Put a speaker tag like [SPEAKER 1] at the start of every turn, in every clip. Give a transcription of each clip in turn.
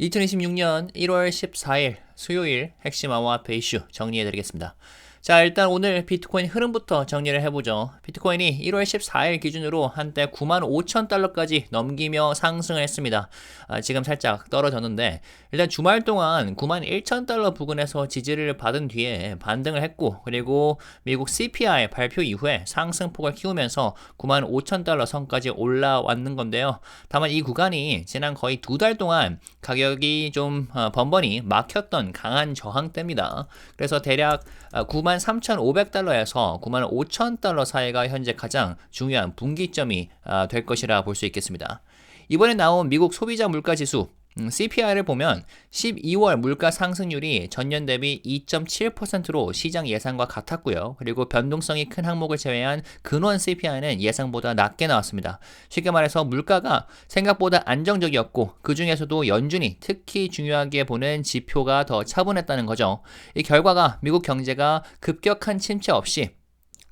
[SPEAKER 1] 2026년 1월 14일 수요일 핵심 암호화폐 이슈 정리해드리겠습니다. 자, 일단 오늘 비트코인 흐름부터 정리를 해보죠. 비트코인이 1월 14일 기준으로 한때 95,000달러까지 넘기며 상승을 했습니다. 지금 살짝 떨어졌는데 일단 주말 동안 91,000달러 부근에서 지지를 받은 뒤에 반등을 했고, 그리고 미국 CPI 발표 이후에 상승폭을 키우면서 95,000달러 선까지 올라왔는 건데요. 다만 이 구간이 지난 거의 2달 동안 가격이 좀 번번이 막혔던 강한 저항대입니다. 그래서 대략 93,500달러에서 95,000달러 사이가 현재 가장 중요한 분기점이 될 것이라 볼 수 있겠습니다. 이번에 나온 미국 소비자 물가지수 CPI를 보면 12월 물가 상승률이 전년 대비 2.7%로 시장 예상과 같았고요. 그리고 변동성이 큰 항목을 제외한 근원 CPI는 예상보다 낮게 나왔습니다. 쉽게 말해서 물가가 생각보다 안정적이었고, 그 중에서도 연준이 특히 중요하게 보는 지표가 더 차분했다는 거죠. 이 결과가 미국 경제가 급격한 침체 없이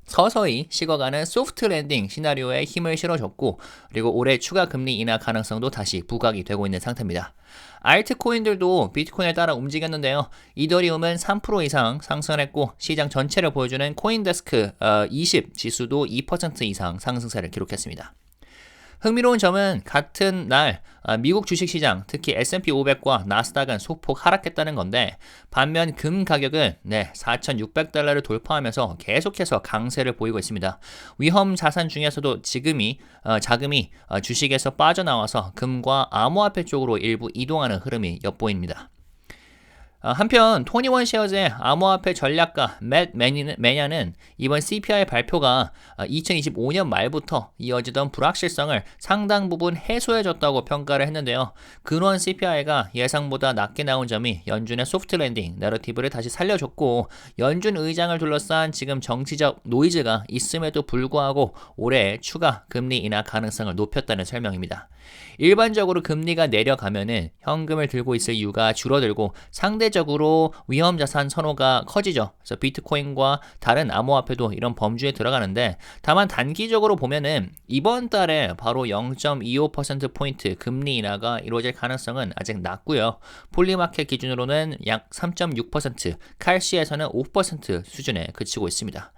[SPEAKER 1] 서서히 식어가는 소프트 랜딩 시나리오에 힘을 실어줬고, 그리고 올해 추가 금리 인하 가능성도 다시 부각이 되고 있는 상태입니다. 알트코인들도 비트코인에 따라 움직였는데요. 이더리움은 3% 이상 상승했고, 시장 전체를 보여주는 코인데스크 20 지수도 2% 이상 상승세를 기록했습니다. 흥미로운 점은 같은 날 미국 주식시장, 특히 S&P 500과 나스닥은 소폭 하락했다는 건데, 반면 금 가격은 4,600달러를 돌파하면서 계속해서 강세를 보이고 있습니다. 위험 자산 중에서도 자금이 주식에서 빠져나와서 금과 암호화폐 쪽으로 일부 이동하는 흐름이 엿보입니다. 한편 토니원 셰어즈의 암호화폐 전략가 맷 매냐는 이번 CPI 발표가 2025년 말부터 이어지던 불확실성을 상당 부분 해소해줬다고 평가를 했는데요. 근원 CPI가 예상보다 낮게 나온 점이 연준의 소프트 랜딩 내러티브를 다시 살려줬고, 연준 의장을 둘러싼 지금 정치적 노이즈가 있음에도 불구하고 올해 추가 금리 인하 가능성을 높였다는 설명입니다. 일반적으로 금리가 내려가면은 현금을 들고 있을 이유가 줄어들고 상대적으로 위험자산 선호가 커지죠. 그래서 비트코인과 다른 암호화폐도 이런 범주에 들어가는데, 다만 단기적으로 보면은 이번 달에 바로 0.25%포인트 금리 인하가 이루어질 가능성은 아직 낮고요. 폴리마켓 기준으로는 약 3.6%, 칼시에서는 5% 수준에 그치고 있습니다.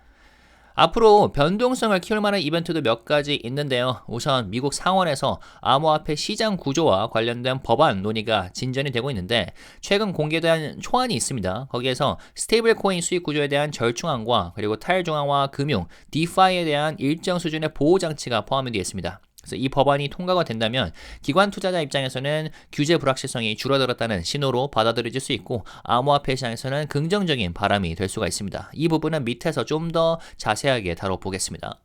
[SPEAKER 1] 앞으로 변동성을 키울 만한 이벤트도 몇 가지 있는데요. 우선 미국 상원에서 암호화폐 시장 구조와 관련된 법안 논의가 진전이 되고 있는데, 최근 공개된 초안이 있습니다. 거기에서 스테이블 코인 수익 구조에 대한 절충안과 그리고 탈중앙화 금융, 디파이에 대한 일정 수준의 보호 장치가 포함이 되어 있습니다. 그래서 이 법안이 통과가 된다면 기관 투자자 입장에서는 규제 불확실성이 줄어들었다는 신호로 받아들여질 수 있고, 암호화폐 시장에서는 긍정적인 바람이 될 수가 있습니다. 이 부분은 밑에서 좀 더 자세하게 다뤄보겠습니다.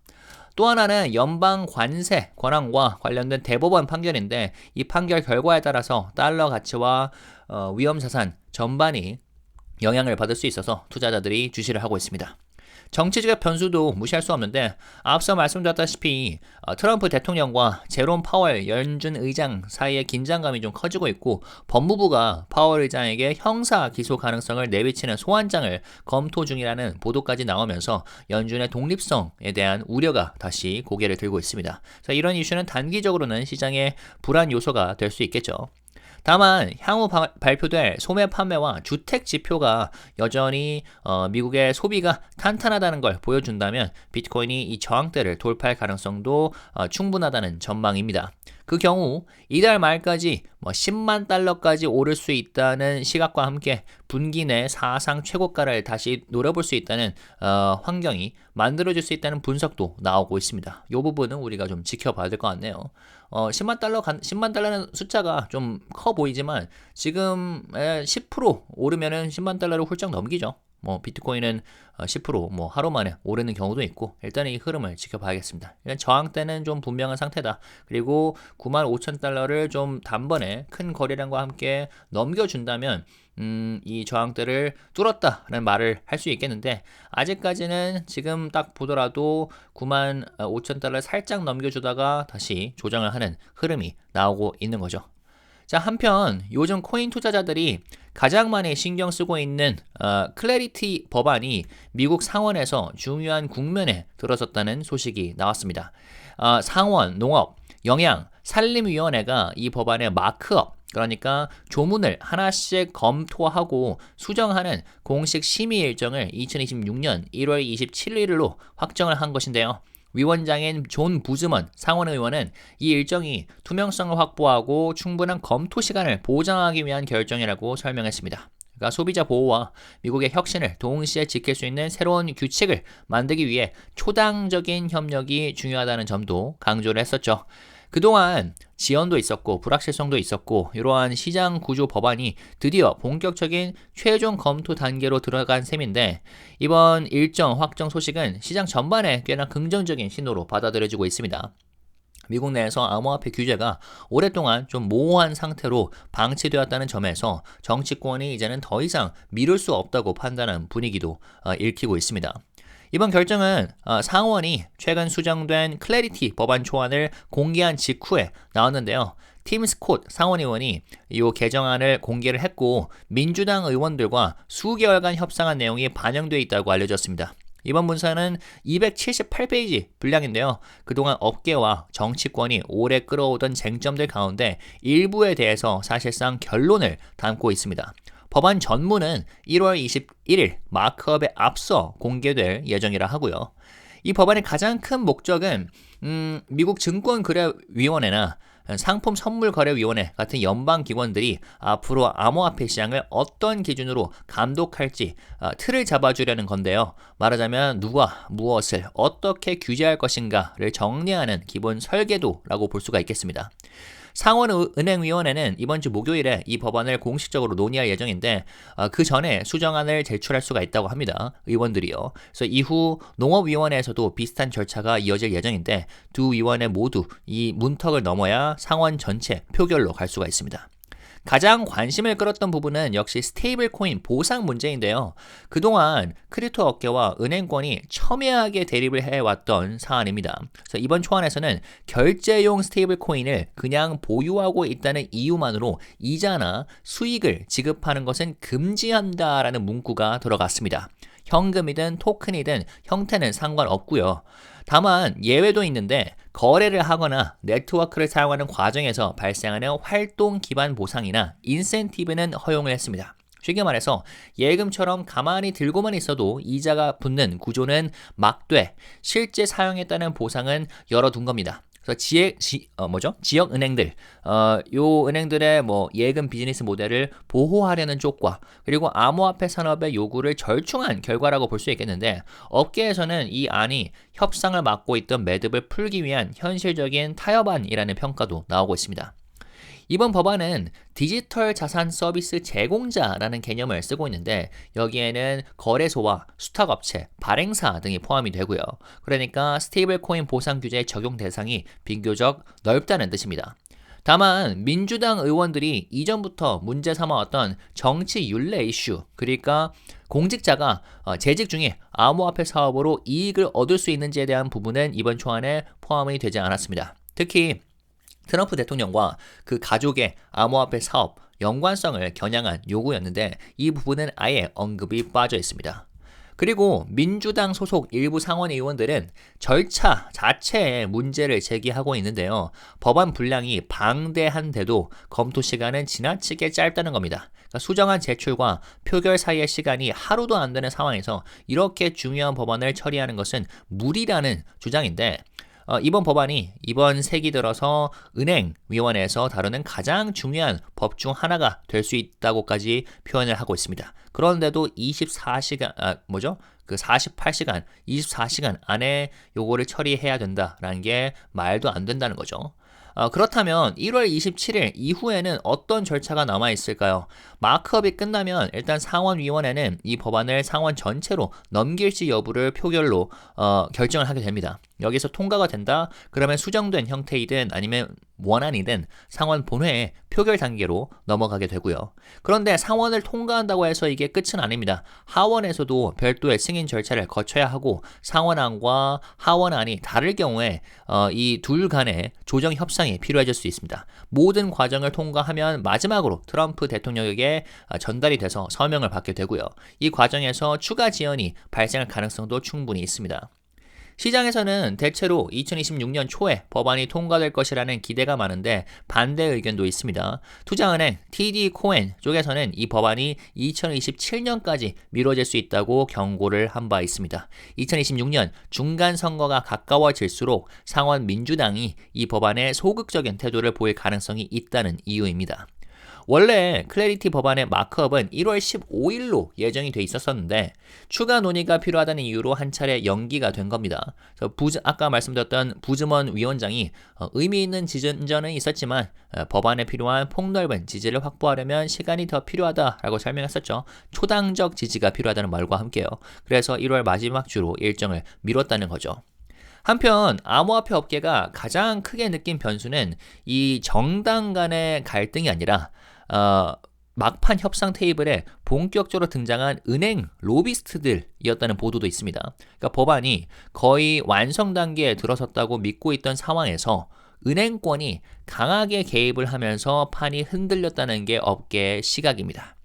[SPEAKER 1] 또 하나는 연방 관세 권한과 관련된 대법원 판결인데, 이 판결 결과에 따라서 달러 가치와 위험자산 전반이 영향을 받을 수 있어서 투자자들이 주시를 하고 있습니다. 정치적 변수도 무시할 수 없는데, 앞서 말씀드렸다시피 트럼프 대통령과 제롬 파월 연준 의장 사이의 긴장감이 좀 커지고 있고, 법무부가 파월 의장에게 형사 기소 가능성을 내비치는 소환장을 검토 중이라는 보도까지 나오면서 연준의 독립성에 대한 우려가 다시 고개를 들고 있습니다. 그래서 이런 이슈는 단기적으로는 시장의 불안 요소가 될 수 있겠죠. 다만 향후 발표될 소매 판매와 주택 지표가 여전히 미국의 소비가 탄탄하다는 걸 보여준다면 비트코인이 이 저항대를 돌파할 가능성도 충분하다는 전망입니다. 그 경우 이달 말까지 10만 달러까지 오를 수 있다는 시각과 함께 분기 내 사상 최고가를 다시 노려볼 수 있다는 환경이 만들어질 수 있다는 분석도 나오고 있습니다. 이 부분은 우리가 좀 지켜봐야 될 것 같네요. 10만 달러는 숫자가 좀 커 보이지만 지금 10% 오르면은 10만 달러를 훌쩍 넘기죠. 비트코인은 10% 하루 만에 오르는 경우도 있고, 일단 이 흐름을 지켜봐야겠습니다. 일단 저항대는 좀 분명한 상태다. 그리고 95,000달러를 좀 단번에 큰 거래량과 함께 넘겨준다면 이 저항대를 뚫었다라는 말을 할 수 있겠는데, 아직까지는 지금 딱 보더라도 95,000달러를 살짝 넘겨주다가 다시 조정을 하는 흐름이 나오고 있는 거죠. 자, 한편 요즘 코인 투자자들이 가장 많이 신경 쓰고 있는 클래리티 법안이 미국 상원에서 중요한 국면에 들어섰다는 소식이 나왔습니다. 상원, 농업, 영양, 산림위원회가 이 법안의 마크업, 그러니까 조문을 하나씩 검토하고 수정하는 공식 심의 일정을 2026년 1월 27일로 확정을 한 것인데요. 위원장인 존 부즈먼 상원의원은 이 일정이 투명성을 확보하고 충분한 검토 시간을 보장하기 위한 결정이라고 설명했습니다. 그러니까 소비자 보호와 미국의 혁신을 동시에 지킬 수 있는 새로운 규칙을 만들기 위해 초당적인 협력이 중요하다는 점도 강조를 했었죠. 그동안 지연도 있었고 불확실성도 있었고 이러한 시장 구조 법안이 드디어 본격적인 최종 검토 단계로 들어간 셈인데 이번 일정 확정 소식은 시장 전반에 꽤나 긍정적인 신호로 받아들여지고 있습니다. 미국 내에서 암호화폐 규제가 오랫동안 좀 모호한 상태로 방치되었다는 점에서 정치권이 이제는 더 이상 미룰 수 없다고 판단한 분위기도 읽히고 있습니다. 이번 결정은 상원이 최근 수정된 클래리티 법안 초안을 공개한 직후에 나왔는데요. 팀 스콧 상원의원이 이 개정안을 공개를 했고 민주당 의원들과 수개월간 협상한 내용이 반영되어 있다고 알려졌습니다. 이번 문서는 278페이지 분량인데요. 그동안 업계와 정치권이 오래 끌어오던 쟁점들 가운데 일부에 대해서 사실상 결론을 담고 있습니다. 법안 전문은 1월 21일 마크업에 앞서 공개될 예정이라 하고요. 이 법안의 가장 큰 목적은 미국 증권거래위원회나 상품선물거래위원회 같은 연방기관들이 앞으로 암호화폐 시장을 어떤 기준으로 감독할지 틀을 잡아주려는 건데요. 말하자면 누가 무엇을 어떻게 규제할 것인가를 정리하는 기본 설계도라고 볼 수가 있겠습니다. 상원은행위원회는 이번 주 목요일에 이 법안을 공식적으로 논의할 예정인데 그 전에 수정안을 제출할 수가 있다고 합니다. 의원들이요. 그래서 이후 농업위원회에서도 비슷한 절차가 이어질 예정인데 두 위원회 모두 이 문턱을 넘어야 상원 전체 표결로 갈 수가 있습니다. 가장 관심을 끌었던 부분은 역시 스테이블 코인 보상 문제인데요. 그동안 크립토 업계와 은행권이 첨예하게 대립을 해왔던 사안입니다. 그래서 이번 초안에서는 결제용 스테이블 코인을 그냥 보유하고 있다는 이유만으로 이자나 수익을 지급하는 것은 금지한다라는 문구가 들어갔습니다. 현금이든 토큰이든 형태는 상관없고요. 다만 예외도 있는데 거래를 하거나 네트워크를 사용하는 과정에서 발생하는 활동 기반 보상이나 인센티브는 허용을 했습니다. 쉽게 말해서 예금처럼 가만히 들고만 있어도 이자가 붙는 구조는 막되 실제 사용했다는 보상은 열어둔 겁니다. 그래서 지역 은행들, 요 은행들의 예금 비즈니스 모델을 보호하려는 쪽과 그리고 암호화폐 산업의 요구를 절충한 결과라고 볼 수 있겠는데 업계에서는 이 안이 협상을 맡고 있던 매듭을 풀기 위한 현실적인 타협안이라는 평가도 나오고 있습니다. 이번 법안은 디지털 자산 서비스 제공자라는 개념을 쓰고 있는데 여기에는 거래소와 수탁업체, 발행사 등이 포함이 되고요. 그러니까 스테이블 코인 보상 규제의 적용 대상이 비교적 넓다는 뜻입니다. 다만 민주당 의원들이 이전부터 문제 삼아왔던 정치 윤례 이슈, 그러니까 공직자가 재직 중에 암호화폐 사업으로 이익을 얻을 수 있는지에 대한 부분은 이번 초안에 포함이 되지 않았습니다. 특히 트럼프 대통령과 그 가족의 암호화폐 사업 연관성을 겨냥한 요구였는데 이 부분은 아예 언급이 빠져 있습니다. 그리고 민주당 소속 일부 상원 의원들은 절차 자체에 문제를 제기하고 있는데요. 법안 분량이 방대한데도 검토 시간은 지나치게 짧다는 겁니다. 그러니까 수정안 제출과 표결 사이의 시간이 하루도 안 되는 상황에서 이렇게 중요한 법안을 처리하는 것은 무리라는 주장인데 이번 법안이 이번 세기 들어서 은행위원회에서 다루는 가장 중요한 법 중 하나가 될 수 있다고까지 표현을 하고 있습니다. 그런데도 48시간 안에 요거를 처리해야 된다라는 게 말도 안 된다는 거죠. 그렇다면 1월 27일 이후에는 어떤 절차가 남아있을까요? 마크업이 끝나면 일단 상원위원회는 이 법안을 상원 전체로 넘길지 여부를 표결로 결정을 하게 됩니다. 여기서 통과가 된다? 그러면 수정된 형태이든 아니면 원안이든 상원 본회의 표결 단계로 넘어가게 되고요. 그런데 상원을 통과한다고 해서 이게 끝은 아닙니다. 하원에서도 별도의 승인 절차를 거쳐야 하고 상원안과 하원안이 다를 경우에 이 둘 간의 조정 협상이 필요해질 수 있습니다. 모든 과정을 통과하면 마지막으로 트럼프 대통령에게 전달이 돼서 서명을 받게 되고요. 이 과정에서 추가 지연이 발생할 가능성도 충분히 있습니다. 시장에서는 대체로 2026년 초에 법안이 통과될 것이라는 기대가 많은데 반대 의견도 있습니다. 투자은행 TD 코엔 쪽에서는 이 법안이 2027년까지 미뤄질 수 있다고 경고를 한 바 있습니다. 2026년 중간 선거가 가까워질수록 상원 민주당이 이 법안에 소극적인 태도를 보일 가능성이 있다는 이유입니다. 원래 클래리티 법안의 마크업은 1월 15일로 예정이 돼 있었었는데 추가 논의가 필요하다는 이유로 한 차례 연기가 된 겁니다. 아까 말씀드렸던 부즈먼 위원장이 의미 있는 지전은 있었지만 법안에 필요한 폭넓은 지지를 확보하려면 시간이 더 필요하다라고 설명했었죠. 초당적 지지가 필요하다는 말과 함께요. 그래서 1월 마지막 주로 일정을 미뤘다는 거죠. 한편 암호화폐 업계가 가장 크게 느낀 변수는 이 정당 간의 갈등이 아니라 막판 협상 테이블에 본격적으로 등장한 은행 로비스트들이었다는 보도도 있습니다. 그러니까 법안이 거의 완성 단계에 들어섰다고 믿고 있던 상황에서 은행권이 강하게 개입을 하면서 판이 흔들렸다는 게 업계의 시각입니다.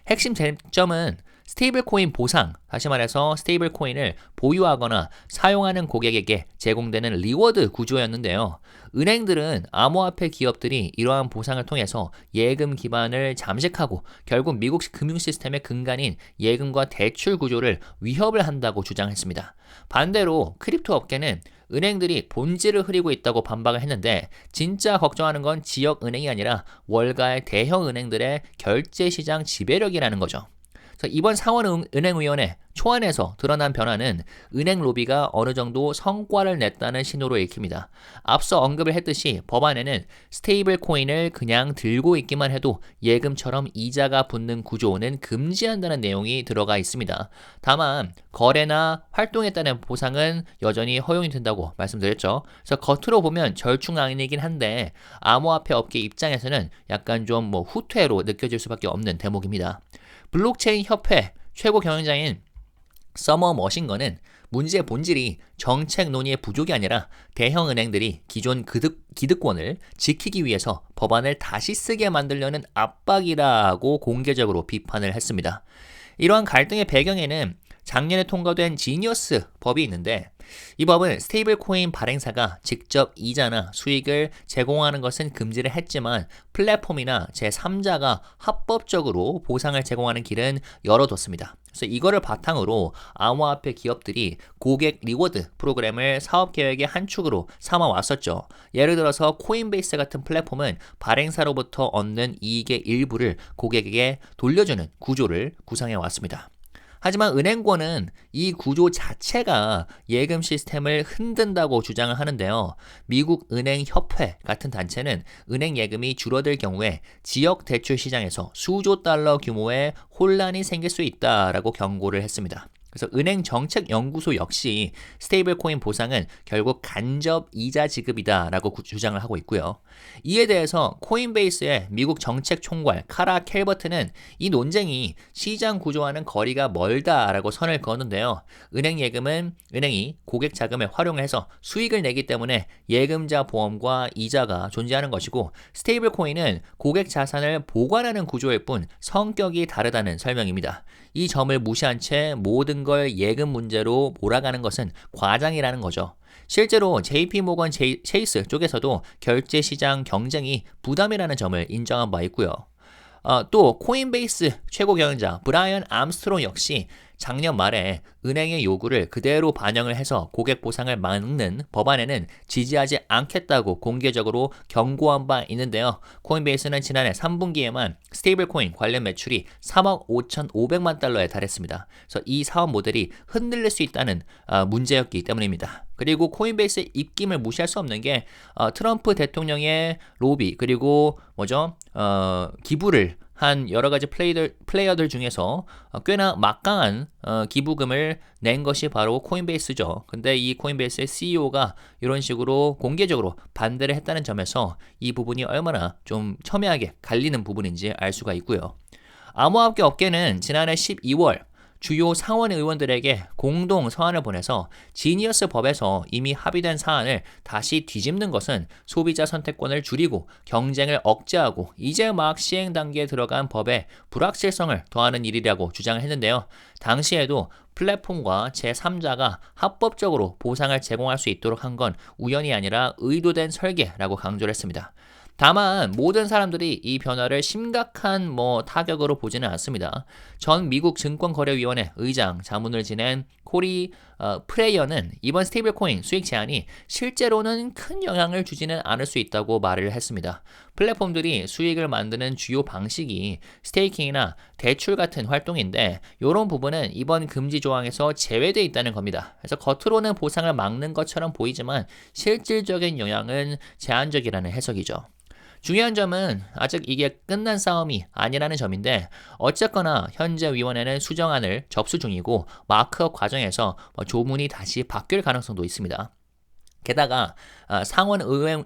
[SPEAKER 1] 핵심 쟁점은 스테이블 코인 보상, 다시 말해서 스테이블 코인을 보유하거나 사용하는 고객에게 제공되는 리워드 구조였는데요. 은행들은 암호화폐 기업들이 이러한 보상을 통해서 예금 기반을 잠식하고 결국 미국 금융 시스템의 근간인 예금과 대출 구조를 위협을 한다고 주장했습니다. 반대로 크립토 업계는 은행들이 본질을 흐리고 있다고 반박을 했는데 진짜 걱정하는 건 지역 은행이 아니라 월가의 대형 은행들의 결제 시장 지배력이라는 거죠. 이번 상원은행위원회 초안에서 드러난 변화는 은행 로비가 어느 정도 성과를 냈다는 신호로 읽힙니다. 앞서 언급을 했듯이 법안에는 스테이블 코인을 그냥 들고 있기만 해도 예금처럼 이자가 붙는 구조는 금지한다는 내용이 들어가 있습니다. 다만 거래나 활동에 따른 보상은 여전히 허용이 된다고 말씀드렸죠. 그래서 겉으로 보면 절충안이긴 한데 암호화폐 업계 입장에서는 약간 좀 후퇴로 느껴질 수밖에 없는 대목입니다. 블록체인 협회 최고 경영자인 서머 머신건은 문제의 본질이 정책 논의의 부족이 아니라 대형 은행들이 기존 기득권을 지키기 위해서 법안을 다시 쓰게 만들려는 압박이라고 공개적으로 비판을 했습니다. 이러한 갈등의 배경에는 작년에 통과된 지니어스 법이 있는데 이 법은 스테이블 코인 발행사가 직접 이자나 수익을 제공하는 것은 금지를 했지만 플랫폼이나 제3자가 합법적으로 보상을 제공하는 길은 열어뒀습니다. 그래서 이거를 바탕으로 암호화폐 기업들이 고객 리워드 프로그램을 사업 계획의 한 축으로 삼아 왔었죠. 예를 들어서 코인베이스 같은 플랫폼은 발행사로부터 얻는 이익의 일부를 고객에게 돌려주는 구조를 구상해 왔습니다. 하지만 은행권은 이 구조 자체가 예금 시스템을 흔든다고 주장을 하는데요. 미국 은행협회 같은 단체는 은행 예금이 줄어들 경우에 지역 대출 시장에서 수조 달러 규모의 혼란이 생길 수 있다라고 경고를 했습니다. 그래서 은행정책연구소 역시 스테이블 코인 보상은 결국 간접 이자 지급이다라고 주장을 하고 있고요. 이에 대해서 코인베이스의 미국 정책총괄 카라 캘버트는 이 논쟁이 시장 구조와는 거리가 멀다라고 선을 그었는데요. 은행 예금은 은행이 고객 자금을 활용해서 수익을 내기 때문에 예금자 보험과 이자가 존재하는 것이고 스테이블 코인은 고객 자산을 보관하는 구조일 뿐 성격이 다르다는 설명입니다. 이 점을 무시한 채 모든 걸 예금 문제로 몰아가는 것은 과장이라는 거죠. 실제로 JP모건 체이스 쪽에서도 결제 시장 경쟁이 부담이라는 점을 인정한 바 있고요. 또 코인베이스 최고 경영자 브라이언 암스트롱 역시 작년 말에 은행의 요구를 그대로 반영을 해서 고객 보상을 막는 법안에는 지지하지 않겠다고 공개적으로 경고한 바 있는데요. 코인베이스는 지난해 3분기에만 스테이블 코인 관련 매출이 3억 5,500만 달러에 달했습니다. 그래서 이 사업 모델이 흔들릴 수 있다는 문제였기 때문입니다. 그리고 코인베이스의 입김을 무시할 수 없는 게 트럼프 대통령의 로비 그리고 기부를 한 여러 가지 플레이어들 중에서 꽤나 막강한 기부금을 낸 것이 바로 코인베이스죠. 근데 이 코인베이스의 CEO가 이런 식으로 공개적으로 반대를 했다는 점에서 이 부분이 얼마나 좀 첨예하게 갈리는 부분인지 알 수가 있고요. 암호화폐 업계는 지난해 12월 주요 상원 의원들에게 공동 서한을 보내서 지니어스 법에서 이미 합의된 사안을 다시 뒤집는 것은 소비자 선택권을 줄이고 경쟁을 억제하고 이제 막 시행 단계에 들어간 법에 불확실성을 더하는 일이라고 주장을 했는데요. 당시에도 플랫폼과 제3자가 합법적으로 보상을 제공할 수 있도록 한 건 우연이 아니라 의도된 설계라고 강조를 했습니다. 다만 모든 사람들이 이 변화를 심각한 타격으로 보지는 않습니다. 전 미국 증권거래위원회 의장 자문을 지낸 코리 프레이어는 이번 스테이블코인 수익 제한이 실제로는 큰 영향을 주지는 않을 수 있다고 말을 했습니다. 플랫폼들이 수익을 만드는 주요 방식이 스테이킹이나 대출 같은 활동인데 이런 부분은 이번 금지 조항에서 제외되어 있다는 겁니다. 그래서 겉으로는 보상을 막는 것처럼 보이지만 실질적인 영향은 제한적이라는 해석이죠. 중요한 점은 아직 이게 끝난 싸움이 아니라는 점인데 어쨌거나 현재 위원회는 수정안을 접수 중이고 마크업 과정에서 조문이 다시 바뀔 가능성도 있습니다. 게다가 상원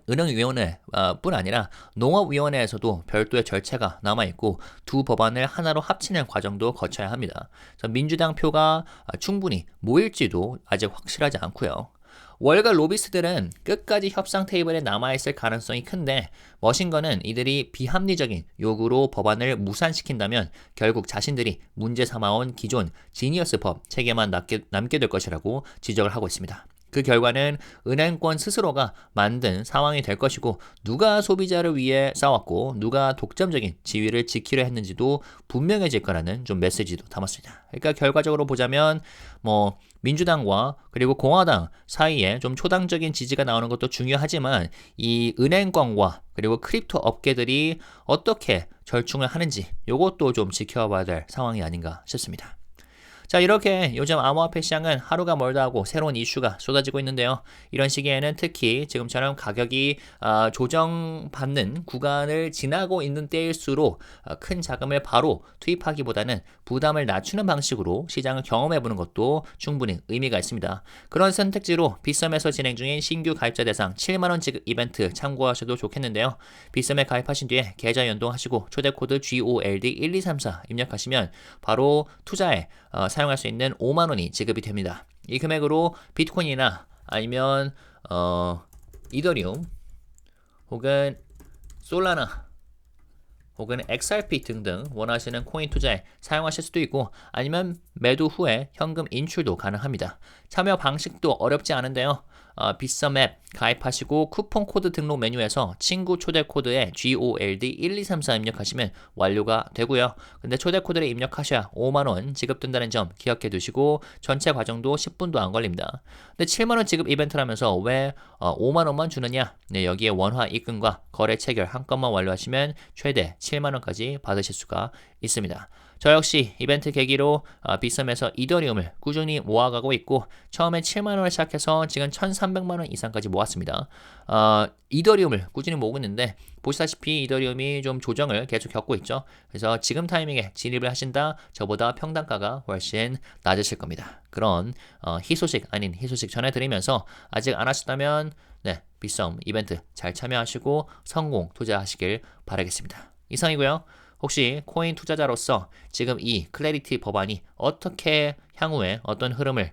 [SPEAKER 1] 은행위원회 뿐 아니라 농업위원회에서도 별도의 절차가 남아있고 두 법안을 하나로 합치는 과정도 거쳐야 합니다. 민주당 표가 충분히 모일지도 아직 확실하지 않고요. 월가 로비스트들은 끝까지 협상 테이블에 남아있을 가능성이 큰데 머신건은 이들이 비합리적인 요구로 법안을 무산시킨다면 결국 자신들이 문제 삼아온 기존 지니어스 법 체계만 남게 될 것이라고 지적을 하고 있습니다. 그 결과는 은행권 스스로가 만든 상황이 될 것이고 누가 소비자를 위해 싸웠고 누가 독점적인 지위를 지키려 했는지도 분명해질 거라는 좀 메시지도 담았습니다. 그러니까 결과적으로 보자면 민주당과 그리고 공화당 사이에 좀 초당적인 지지가 나오는 것도 중요하지만 이 은행권과 그리고 크립토 업계들이 어떻게 절충을 하는지 이것도 좀 지켜봐야 될 상황이 아닌가 싶습니다. 자, 이렇게 요즘 암호화폐 시장은 하루가 멀다 하고 새로운 이슈가 쏟아지고 있는데요. 이런 시기에는 특히 지금처럼 가격이 조정받는 구간을 지나고 있는 때일수록 큰 자금을 바로 투입하기보다는 부담을 낮추는 방식으로 시장을 경험해보는 것도 충분히 의미가 있습니다. 그런 선택지로 빗썸에서 진행 중인 신규 가입자 대상 7만원 지급 이벤트 참고하셔도 좋겠는데요. 빗썸에 가입하신 뒤에 계좌 연동하시고 초대코드 GOLD1234 입력하시면 바로 투자에 사용할 수 있는 5만원이 지급이 됩니다. 이 금액으로 비트코인이나 아니면 이더리움 혹은 솔라나 혹은 XRP 등등 원하시는 코인 투자에 사용하실 수도 있고 아니면 매도 후에 현금 인출도 가능합니다. 참여 방식도 어렵지 않은데요. 빗썸 앱 가입하시고 쿠폰 코드 등록 메뉴에서 친구 초대 코드에 GOLD1234 입력하시면 완료가 되고요. 근데 초대 코드를 입력하셔야 5만원 지급된다는 점 기억해 두시고 전체 과정도 10분도 안 걸립니다. 근데 7만원 지급 이벤트라면서 왜 5만원만 주느냐? 네, 여기에 원화 입금과 거래 체결 한건만 완료하시면 최대 7만원까지 받으실 수가 있습니다. 저 역시 이벤트 계기로 빗썸에서 이더리움을 꾸준히 모아가고 있고 처음에 7만원을 시작해서 지금 1300만원 이상까지 모았습니다. 이더리움을 꾸준히 모으고 있는데 보시다시피 이더리움이 좀 조정을 계속 겪고 있죠. 그래서 지금 타이밍에 진입을 하신다 저보다 평단가가 훨씬 낮으실 겁니다. 그런 희소식 아닌 희소식 전해드리면서 아직 안 하셨다면 빗썸 이벤트 잘 참여하시고 성공 투자하시길 바라겠습니다. 이상이고요. 혹시 코인 투자자로서 지금 이 클래리티 법안이 어떻게 향후에 어떤 흐름을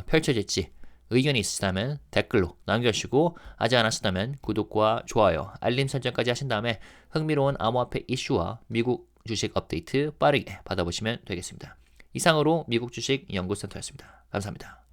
[SPEAKER 1] 펼쳐질지 의견이 있으시다면 댓글로 남겨주시고 아직 안 하셨다면 구독과 좋아요, 알림 설정까지 하신 다음에 흥미로운 암호화폐 이슈와 미국 주식 업데이트 빠르게 받아보시면 되겠습니다. 이상으로 미국 주식 연구센터였습니다. 감사합니다.